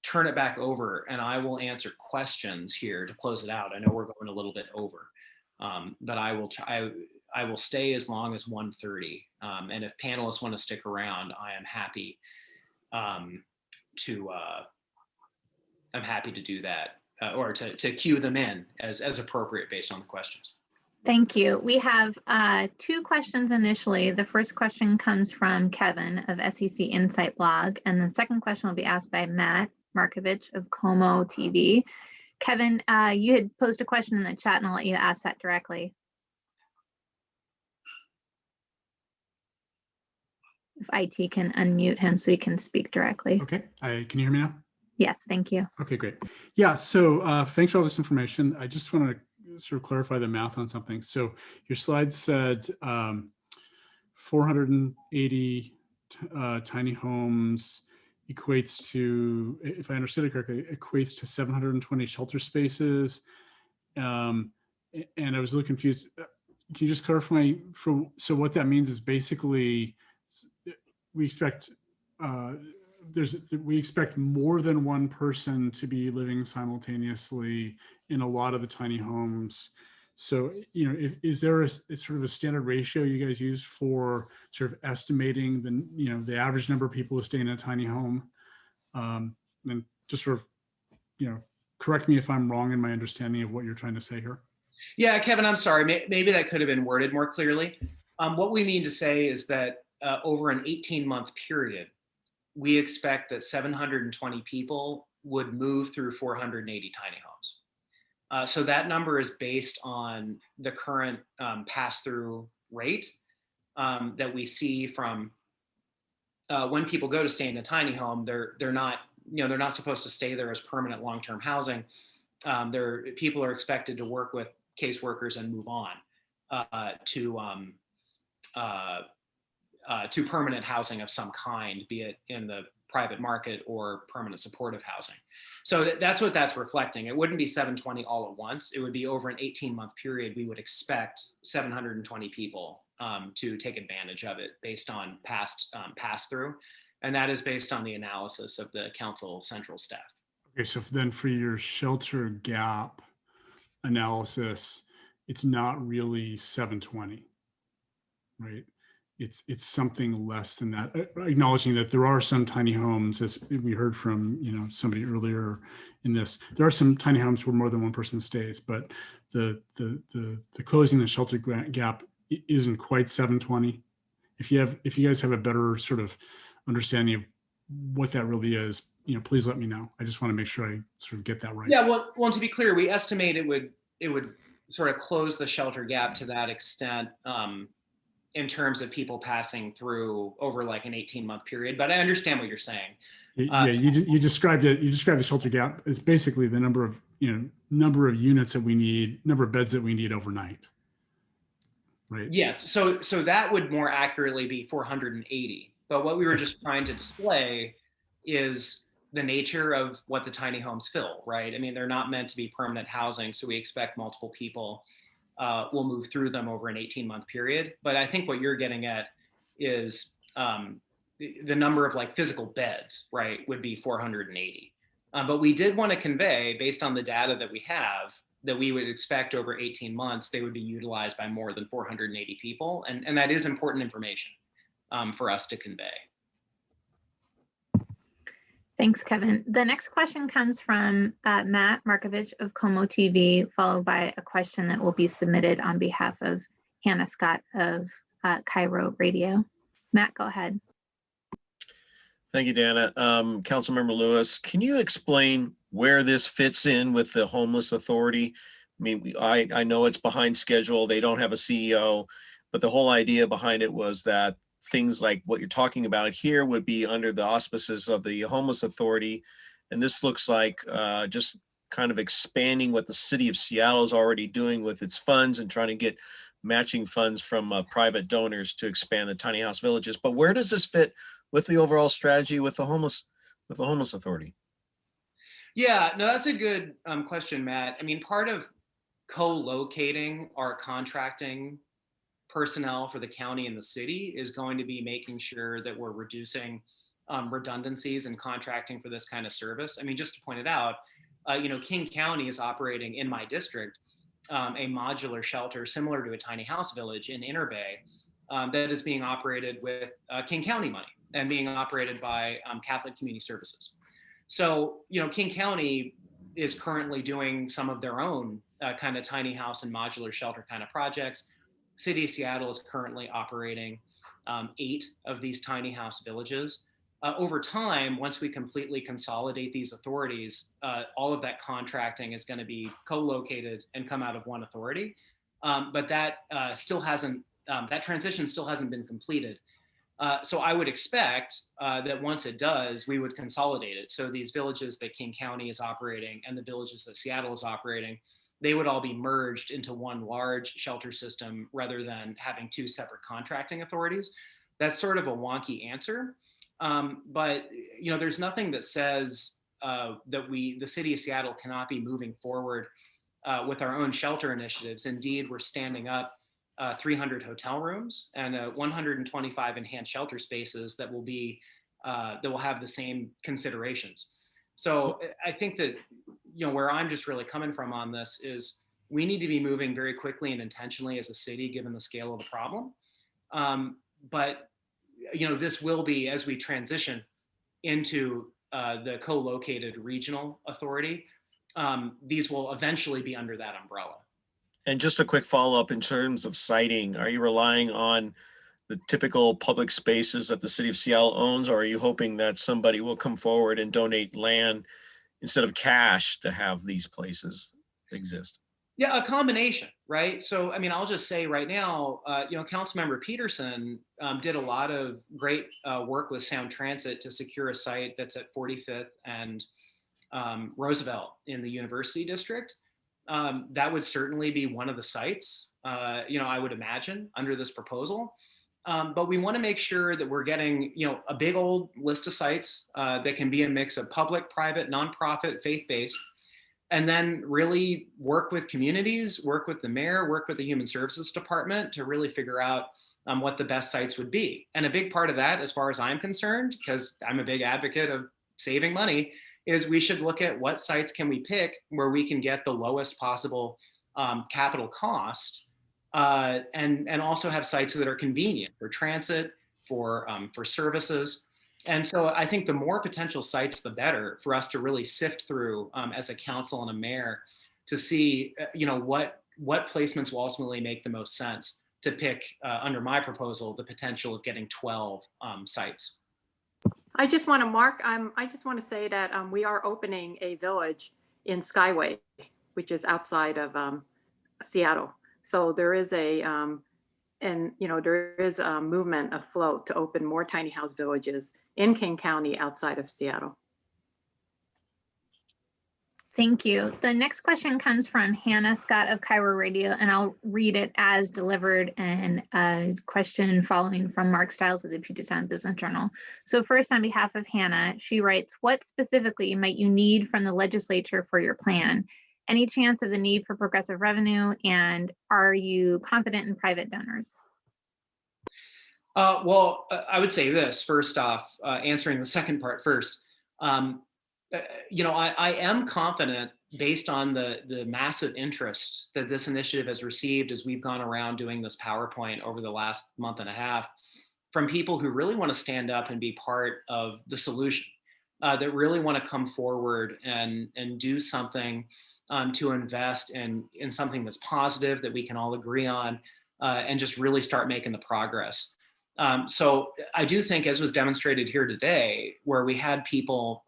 turn it back over and I will answer questions here to close it out. I know we're going a little bit over, but I will stay as long as 1:30. And if panelists want to stick around, I am happy to do that. Or to cue them in as appropriate based on the questions. Thank you. We have 2 questions initially. The first question comes from Kevin of SEC Insight Blog, and the second question will be asked by Matt Markovich of Como TV. Kevin, you had posed a question in the chat, and I'll let you ask that directly. If IT can unmute him so he can speak directly. Okay, can you hear me now? Yes, thank you. Okay, great. Yeah, so thanks for all this information. I just want to sort of clarify the math on something. So your slide said 480 tiny homes equates to, if I understood it correctly, equates to 720 shelter spaces. And I was a little confused. Can you just clarify so what that means is basically we expect we expect more than one person to be living simultaneously in a lot of the tiny homes. So, is there a sort of a standard ratio you guys use for sort of estimating the average number of people who stay in a tiny home? And just sort of, correct me if I'm wrong in my understanding of what you're trying to say here. Yeah, Kevin, I'm sorry. Maybe that could have been worded more clearly. What we mean to say is that over an 18-month period, we expect that 720 people would move through 480 tiny homes. So that number is based on the current pass-through rate that we see from when people go to stay in a tiny home. They're not supposed to stay there as permanent long-term housing. People are expected to work with caseworkers and move on to permanent housing of some kind, be it in the private market or permanent supportive housing. So that's what that's reflecting. It wouldn't be 720 all at once. It would be over an 18-month period. We would expect 720 people to take advantage of it based on past pass-through. And that is based on the analysis of the council central staff. Okay, so then for your shelter gap analysis, it's not really 720, right? It's something less than that, acknowledging that there are some tiny homes, as we heard from somebody earlier in this. There are some tiny homes where more than one person stays, but the closing the shelter gap isn't quite 720. If you guys have a better sort of understanding of what that really is, please let me know. I just want to make sure I sort of get that right. Yeah, well, to be clear, we estimate it would sort of close the shelter gap to that extent. In terms of people passing through over like an 18-month period, but I understand what you're saying. Yeah, you described it. You described the shelter gap as basically the number of units that we need, number of beds that we need overnight, right? Yes. So that would more accurately be 480. But what we were just trying to display is the nature of what the tiny homes fill, right? I mean, they're not meant to be permanent housing, so we expect multiple people will move through them over an 18-month period. But I think what you're getting at is the number of like physical beds, right, would be 480. But we did want to convey, based on the data that we have, that we would expect over 18 months, they would be utilized by more than 480 people. And that is important information for us to convey. Thanks, Kevin. The next question comes from Matt Markovich of Como TV, followed by a question that will be submitted on behalf of Hannah Scott of Cairo Radio. Matt, go ahead. Thank you, Dana. Councilmember Lewis, can you explain where this fits in with the Homeless Authority? I mean, I know it's behind schedule. They don't have a CEO, but the whole idea behind it was that things like what you're talking about here would be under the auspices of the Homeless Authority. And this looks like just kind of expanding what the city of Seattle is already doing with its funds and trying to get matching funds from private donors to expand the tiny house villages. But where does this fit with the overall strategy with the Homeless Authority? Yeah, no, that's a good question, Matt. I mean, part of co-locating our contracting personnel for the county and the city is going to be making sure that we're reducing redundancies in contracting for this kind of service. I mean, just to point it out, King County is operating in my district a modular shelter similar to a tiny house village in Inner Bay that is being operated with King County money and being operated by Catholic Community Services. So, King County is currently doing some of their own kind of tiny house and modular shelter kind of projects. City of Seattle is currently operating 8 of these tiny house villages. Over time, once we completely consolidate these authorities, all of that contracting is going to be co-located and come out of one authority. But that still hasn't, that transition still hasn't been completed. So I would expect that once it does, we would consolidate it. So these villages that King County is operating and the villages that Seattle is operating, they would all be merged into one large shelter system rather than having 2 separate contracting authorities. That's sort of a wonky answer. But there's nothing that says that the city of Seattle cannot be moving forward with our own shelter initiatives. Indeed, we're standing up 300 hotel rooms and 125 enhanced shelter spaces that will have the same considerations. So I think that where I'm just really coming from on this is we need to be moving very quickly and intentionally as a city, given the scale of the problem. But this will be, as we transition into the co-located regional authority, these will eventually be under that umbrella. And just a quick follow-up in terms of siting, are you relying on the typical public spaces that the city of Seattle owns, or are you hoping that somebody will come forward and donate land instead of cash to have these places exist? Yeah, a combination, right? So, I mean, I'll just say right now, Councilmember Peterson did a lot of great work with Sound Transit to secure a site that's at 45th and Roosevelt in the University District. That would certainly be one of the sites, I would imagine, under this proposal. But we want to make sure that we're getting, a big old list of sites that can be a mix of public, private, nonprofit, faith-based, and then really work with communities, work with the mayor, work with the Human Services Department to really figure out what the best sites would be. And a big part of that, as far as I'm concerned, because I'm a big advocate of saving money, is we should look at what sites can we pick where we can get the lowest possible capital cost, and also have sites that are convenient for transit, for services. And so I think the more potential sites, the better for us to really sift through as a council and a mayor to see, what placements will ultimately make the most sense to pick, under my proposal, the potential of getting 12 sites. I just want to say that we are opening a village in Skyway, which is outside of Seattle. So there is there is a movement afloat to open more tiny house villages in King County outside of Seattle. Thank you. The next question comes from Hannah Scott of Cairo Radio, and I'll read it as delivered, and a question following from Mark Stiles of the Puget Sound Business Journal. So first, on behalf of Hannah, she writes, what specifically might you need from the legislature for your plan? Any chance of the need for progressive revenue, and are you confident in private donors? Well, I would say this first off, answering the second part first. I am confident based on the massive interest that this initiative has received as we've gone around doing this PowerPoint over the last month and a half from people who really want to stand up and be part of the solution, that really want to come forward and do something to invest in something that's positive that we can all agree on, and just really start making the progress. So I do think, as was demonstrated here today, where we had people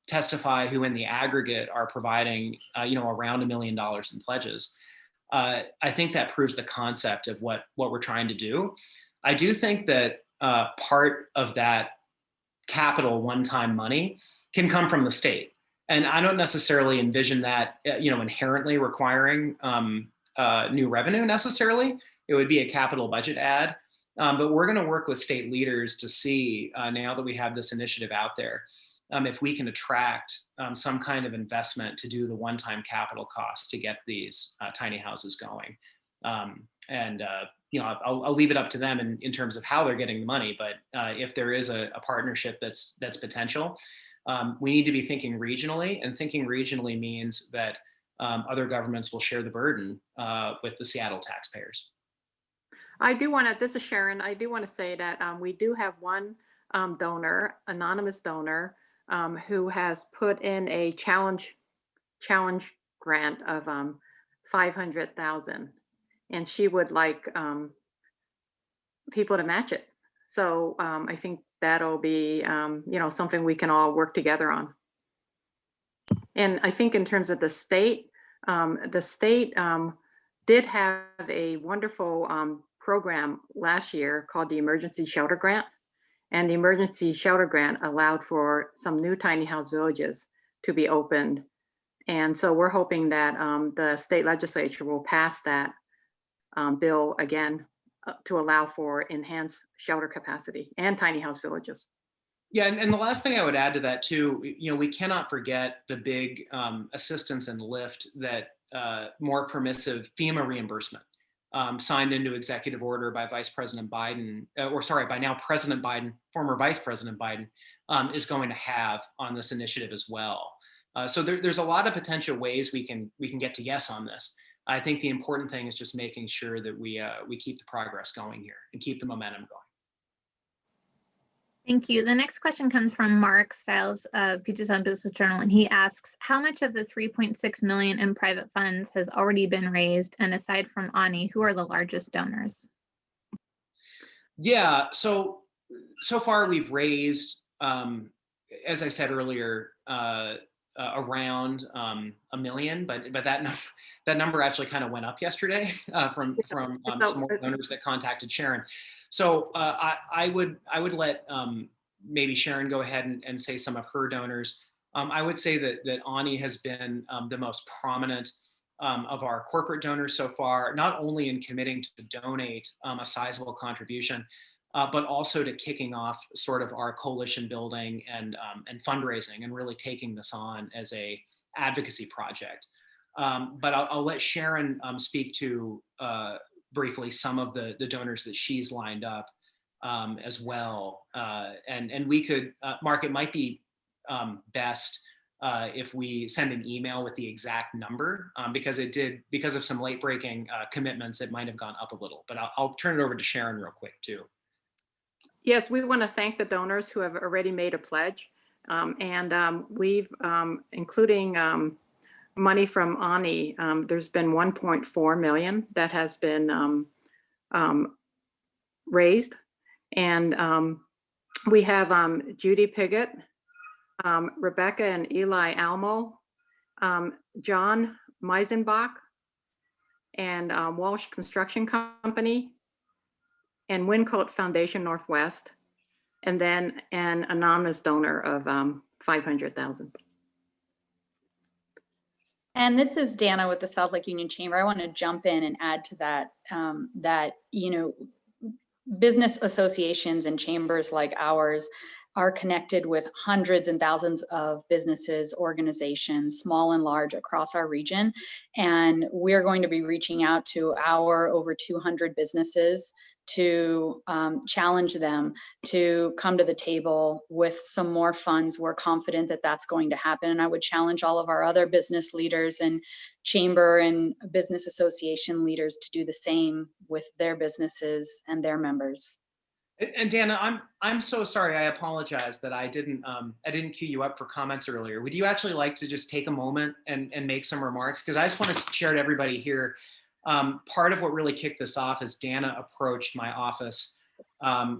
testify who in the aggregate are providing around $1 million in pledges, I think that proves the concept of what we're trying to do. I do think that part of that capital one-time money can come from the state. And I don't necessarily envision that inherently requiring new revenue necessarily. It would be a capital budget add. But we're going to work with state leaders to see, now that we have this initiative out there, if we can attract some kind of investment to do the one-time capital costs to get these tiny houses going. I'll leave it up to them in terms of how they're getting the money. But if there is a partnership that's potential, we need to be thinking regionally, and thinking regionally means that other governments will share the burden with the Seattle taxpayers. I do want to, this is Sharon, I do want to say that we do have one donor, anonymous donor, who has put in a challenge grant of $500,000, and she would like people to match it. So I think that'll be something we can all work together on. And I think in terms of the state did have a wonderful program last year called the Emergency Shelter Grant. And the Emergency Shelter Grant allowed for some new tiny house villages to be opened. And so we're hoping that the state legislature will pass that bill again to allow for enhanced shelter capacity and tiny house villages. Yeah, and the last thing I would add to that too, we cannot forget the big assistance and lift that more permissive FEMA reimbursement signed into executive order by Vice President Biden, by now President Biden, former Vice President Biden, is going to have on this initiative as well. So there's a lot of potential ways we can get to yes on this. I think the important thing is just making sure that we keep the progress going here and keep the momentum going. Thank you. The next question comes from Mark Stiles of Puget Sound Business Journal, and he asks, how much of the $3.6 million in private funds has already been raised? And aside from Ani, who are the largest donors? Yeah, so far we've raised, as I said earlier, around $1 million, but that number actually kind of went up yesterday from some more donors that contacted Sharon. So I would let maybe Sharon go ahead and say some of her donors. I would say that Ani has been the most prominent of our corporate donors so far, not only in committing to donate a sizable contribution, but also to kicking off sort of our coalition building and fundraising and really taking this on as a advocacy project. But I'll let Sharon speak to briefly some of the donors that she's lined up as well. And we could, Mark, it might be best if we send an email with the exact number, because of some late breaking commitments, it might have gone up a little, but I'll turn it over to Sharon real quick too. Yes, we want to thank the donors who have already made a pledge. We've, including money from Ani, there's been 1.4 million that has been raised. And we have Judy Piggott, Rebecca and Eli Almo, John Meisenbach, and Walsh Construction Company, and Wincote Foundation Northwest, and then an anonymous donor of 500,000. And this is Dana with the South Lake Union Chamber. I want to jump in and add to that, business associations and chambers like ours are connected with hundreds and thousands of businesses, organizations, small and large, across our region. And we're going to be reaching out to our over 200 businesses to challenge them to come to the table with some more funds. We're confident that that's going to happen. And I would challenge all of our other business leaders and chamber and business association leaders to do the same with their businesses and their members. And Dana, I'm so sorry. I apologize that I didn't cue you up for comments earlier. Would you actually like to just take a moment and make some remarks? Because I just want to share to everybody here. Part of what really kicked this off is Dana approached my office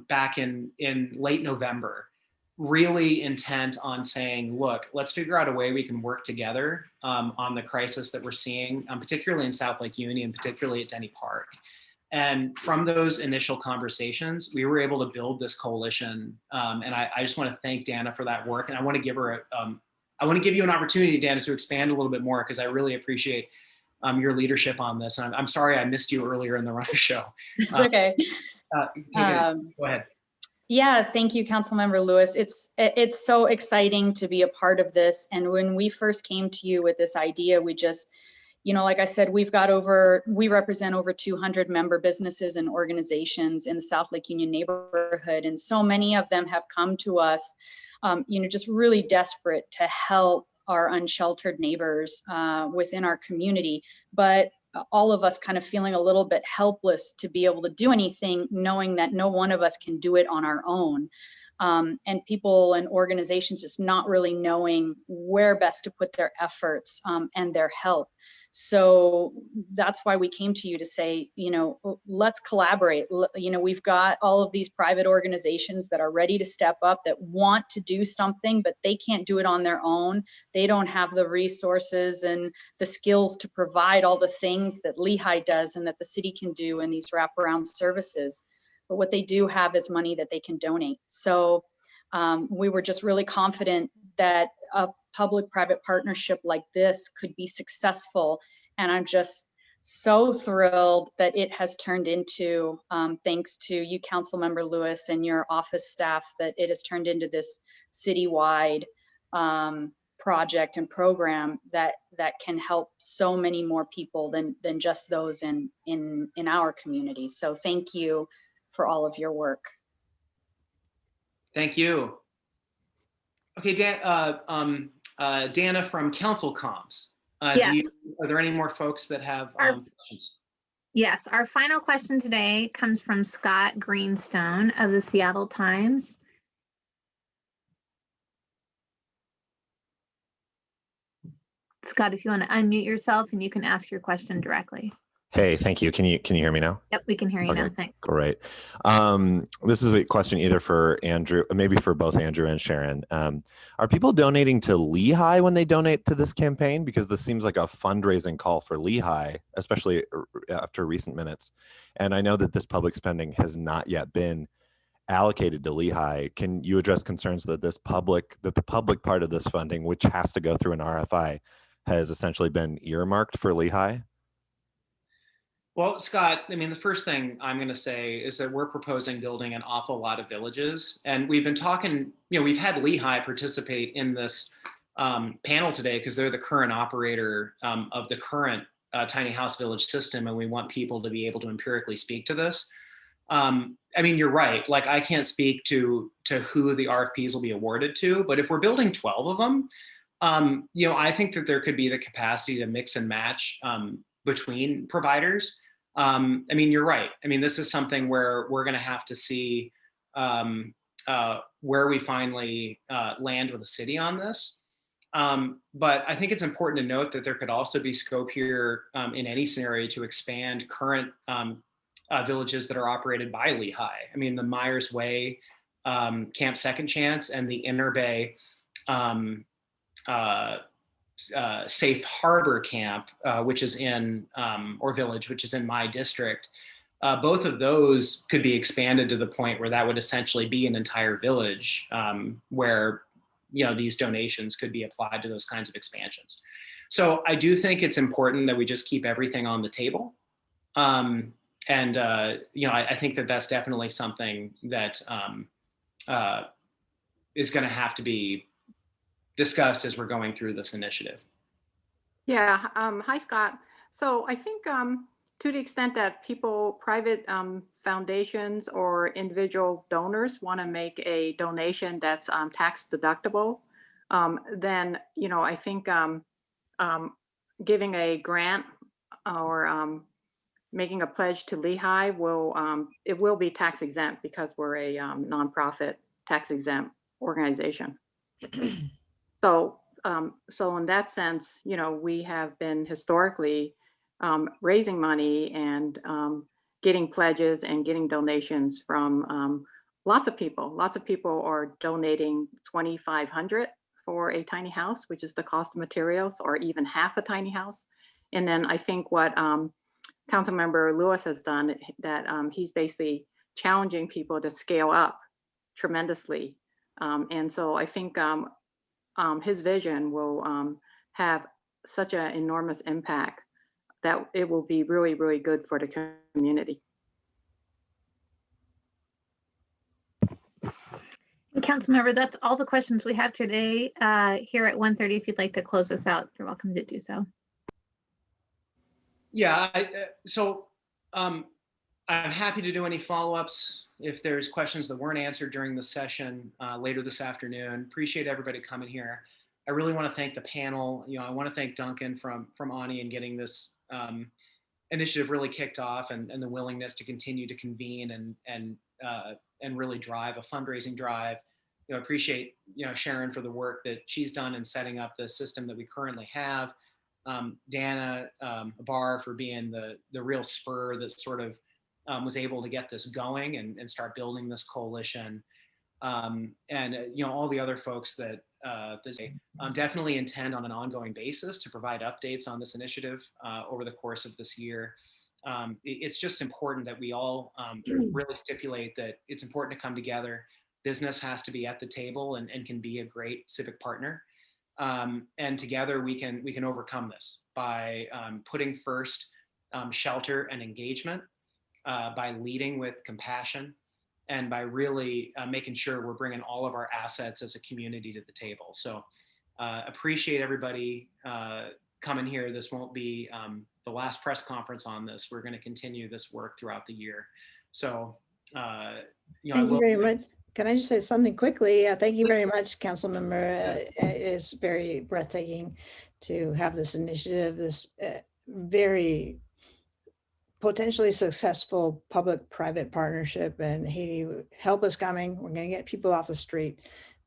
back in late November, really intent on saying, look, let's figure out a way we can work together on the crisis that we're seeing, particularly in South Lake Union, particularly at Denny Park. And from those initial conversations, we were able to build this coalition. And I just want to thank Dana for that work. And I want to give her, I want to give you an opportunity, Dana, to expand a little bit more, because I really appreciate your leadership on this. And I'm sorry I missed you earlier in the runner show. It's okay. Go ahead. Yeah, thank you, Councilmember Lewis. It's so exciting to be a part of this. And when we first came to you with this idea, we just, you know, like I said, we represent over 200 member businesses and organizations in the South Lake Union neighborhood. And so many of them have come to us, you know, just really desperate to help our unsheltered neighbors within our community. But all of us kind of feeling a little bit helpless to be able to do anything, knowing that no one of us can do it on our own. And people and organizations just not really knowing where best to put their efforts and their help. So that's why we came to you to say, you know, let's collaborate. You know, we've got all of these private organizations that are ready to step up, that want to do something, but they can't do it on their own. They don't have the resources and the skills to provide all the things that Lehigh does and that the city can do in these wraparound services. But what they do have is money that they can donate. So we were just really confident that a public-private partnership like this could be successful. And I'm just so thrilled that it has turned into, thanks to you, Councilmember Lewis, and your office staff, that it has turned into this citywide project and program that can help so many more people than just those in our community. So thank you for all of your work. Thank you. Okay, Dana from Council Comms. Yes. Are there any more folks that have questions? Yes, our final question today comes from Scott Greenstone of the Seattle Times. Scott, if you want to unmute yourself and you can ask your question directly. Hey, thank you. Can you hear me now? Yep, we can hear you now. Thanks. Great. This is a question either for Andrew, maybe for both Andrew and Sharon. Are people donating to Lehigh when they donate to this campaign? Because this seems like a fundraising call for Lehigh, especially after recent minutes. And I know that this public spending has not yet been allocated to Lehigh. Can you address concerns that the public part of this funding, which has to go through an RFI, has essentially been earmarked for Lehigh? Well, Scott, I mean, the first thing I'm going to say is that we're proposing building an awful lot of villages. And we've been talking, you know, we've had Lehigh participate in this panel today because they're the current operator of the current tiny house village system. And we want people to be able to empirically speak to this. I mean, you're right. Like, I can't speak to who the RFPs will be awarded to, but if we're building 12 of them, you know, I think that there could be the capacity to mix and match between providers. I mean, you're right. I mean, this is something where we're going to have to see where we finally land with the city on this. But I think it's important to note that there could also be scope here in any scenario to expand current villages that are operated by Lehigh. I mean, the Myers Way, Camp Second Chance, and the Inner Bay Safe Harbor Camp, which is in, or village, which is in my district. Both of those could be expanded to the point where that would essentially be an entire village where, you know, these donations could be applied to those kinds of expansions. So I do think it's important that we just keep everything on the table. You know, I think that that's definitely something that is going to have to be discussed as we're going through this initiative. Yeah, hi Scott. So I think to the extent that people, private foundations or individual donors want to make a donation that's tax deductible, then, you know, I think giving a grant or making a pledge to Lehigh it will be tax exempt because we're a nonprofit tax exempt organization. So in that sense, you know, we have been historically raising money and getting pledges and getting donations from lots of people. Lots of people are donating $2,500 for a tiny house, which is the cost of materials, or even half a tiny house. And then I think what Councilmember Lewis has done, that he's basically challenging people to scale up tremendously. And so I think his vision will have such an enormous impact that it will be really, really good for the community. Councilmember, that's all the questions we have today here at 1:30. If you'd like to close this out, you're welcome to do so. Yeah, I'm happy to do any follow-ups if there's questions that weren't answered during the session later this afternoon. Appreciate everybody coming here. I really want to thank the panel. You know, I want to thank Duncan from Ani and getting this initiative really kicked off, and the willingness to continue to convene and really drive a fundraising drive. You know, appreciate, you know, Sharon for the work that she's done in setting up the system that we currently have. Dana Barr for being the real spur that sort of was able to get this going and start building this coalition. And you know, all the other folks that definitely intend on an ongoing basis to provide updates on this initiative over the course of this year. It's just important that we all really stipulate that it's important to come together. Business has to be at the table and can be a great civic partner. And together we can overcome this by putting first shelter and engagement, by leading with compassion, and by really making sure we're bringing all of our assets as a community to the table. So appreciate everybody coming here. This won't be the last press conference on this. We're going to continue this work throughout the year. So, you know, thank you very much. Can I just say something quickly? Thank you very much, Councilmember. It is very breathtaking to have this initiative, this very potentially successful public-private partnership. And Haiti, help is coming. We're going to get people off the street.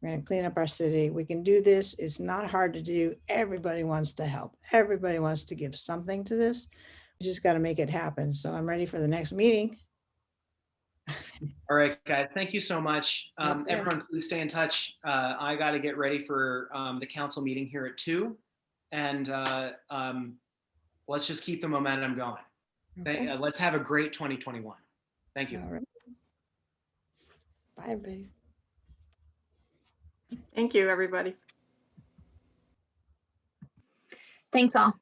We're going to clean up our city. We can do this. It's not hard to do. Everybody wants to help. Everybody wants to give something to this. We just got to make it happen. So I'm ready for the next meeting. All right, guys, thank you so much. Everyone, please stay in touch. I got to get ready for the council meeting here at 2. And let's just keep the momentum going. Okay. Let's have a great 2021. Thank you. All right. Bye, babe. Thank you, everybody. Thanks all.